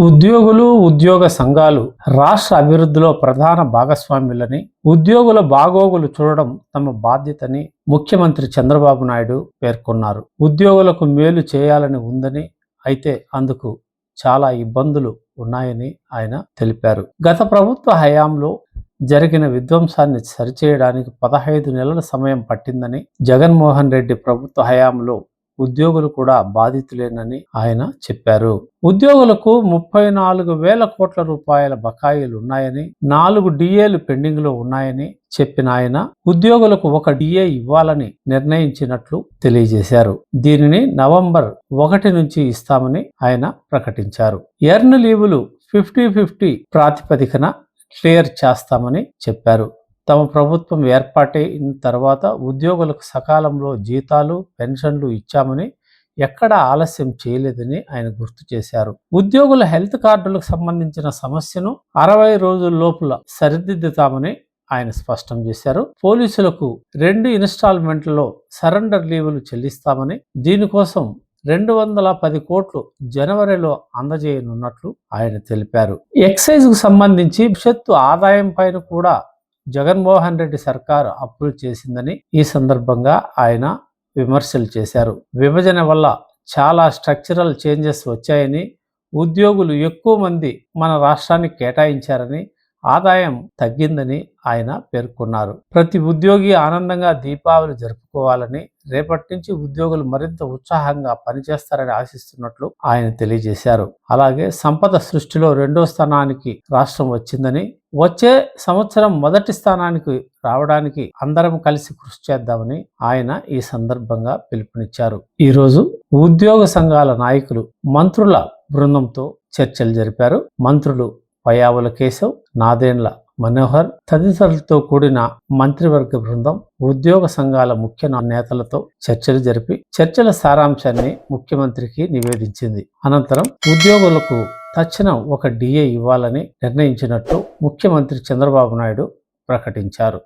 ఉద్యోగులు, ఉద్యోగ సంఘాలు రాష్ట్ర అభివృద్ధిలో ప్రధాన భాగస్వాములని, ఉద్యోగుల బాగోగులు చూడడం తమ బాధ్యతని ముఖ్యమంత్రి చంద్రబాబు నాయుడు పేర్కొన్నారు. ఉద్యోగులకు మేలు చేయాలని ఉందని, అయితే అందుకు చాలా ఇబ్బందులు ఉన్నాయని ఆయన తెలిపారు. గత ప్రభుత్వ హయాంలో జరిగిన విధ్వంసాన్ని సరిచేయడానికి 15 నెలల సమయం పట్టిందని, జగన్మోహన్ రెడ్డి ప్రభుత్వ హయాంలో ఉద్యోగులు కూడా బాధితులేనని ఆయన చెప్పారు. ఉద్యోగులకు 34,000 కోట్ల రూపాయల బకాయిలు ఉన్నాయని, 4 డిఏలు పెండింగ్ లో ఉన్నాయని చెప్పిన ఆయన ఉద్యోగులకు 1 డిఏ ఇవ్వాలని నిర్ణయించినట్లు తెలియజేశారు. దీనిని నవంబర్ 1 నుంచి ఇస్తామని ఆయన ప్రకటించారు. ఎర్న్ లీవులు 50-50 ప్రాతిపదికన క్లియర్ చేస్తామని చెప్పారు. తమ ప్రభుత్వం ఏర్పాటైన తర్వాత ఉద్యోగులకు సకాలంలో జీతాలు, పెన్షన్లు ఇచ్చామని, ఎక్కడా ఆలస్యం చేయలేదని ఆయన గుర్తు చేశారు. ఉద్యోగుల హెల్త్ కార్డులకు సంబంధించిన సమస్యను 60 రోజుల లోపల సరిదిద్దుతామని ఆయన స్పష్టం చేశారు. పోలీసులకు 2 ఇన్స్టాల్మెంట్లలో సరెండర్ లీవులు చెల్లిస్తామని, దీనికోసం 210 కోట్లు జనవరిలో అందజేయనున్నట్లు ఆయన తెలిపారు. ఎక్సైజ్ కు సంబంధించి భవిష్యత్తు ఆదాయం పైన కూడా జగన్మోహన్ రెడ్డి సర్కారు అప్పులు చేసిందని ఈ సందర్భంగా ఆయన విమర్శలు చేశారు. విభజన వల్ల చాలా స్ట్రక్చరల్ చేంజెస్ వచ్చాయని, ఉద్యోగులు ఎక్కువ మంది మన రాష్ట్రానికి కేటాయించారని, ఆదాయం తగ్గిందని ఆయన పేర్కొన్నారు. ప్రతి ఉద్యోగి ఆనందంగా దీపావళి జరుపుకోవాలని, రేపటి నుంచి ఉద్యోగులు మరింత ఉత్సాహంగా పనిచేస్తారని ఆశిస్తున్నట్లు ఆయన తెలియజేశారు. అలాగే సంపద సృష్టిలో 2వ స్థానానికి రాష్ట్రం వచ్చిందని, వచ్చే సంవత్సరం 1వ స్థానానికి రావడానికి అందరం కలిసి కృషి చేద్దామని ఆయన ఈ సందర్భంగా పిలుపునిచ్చారు. ఈరోజు ఉద్యోగ సంఘాల నాయకులు మంత్రుల బృందంతో చర్చలు జరిపారు. మంత్రులు పయ్యావుల కేశవ్, నాదెండ్ల మనోహర్ తదితరులతో కూడిన మంత్రివర్గ బృందం ఉద్యోగ సంఘాల ముఖ్య నేతలతో చర్చలు జరిపి చర్చల సారాంశాన్ని ముఖ్యమంత్రికి నివేదించింది. అనంతరం ఉద్యోగులకు తక్షణం 1 డిఏ ఇవ్వాలని నిర్ణయించినట్లు ముఖ్యమంత్రి చంద్రబాబు నాయుడు ప్రకటించారు.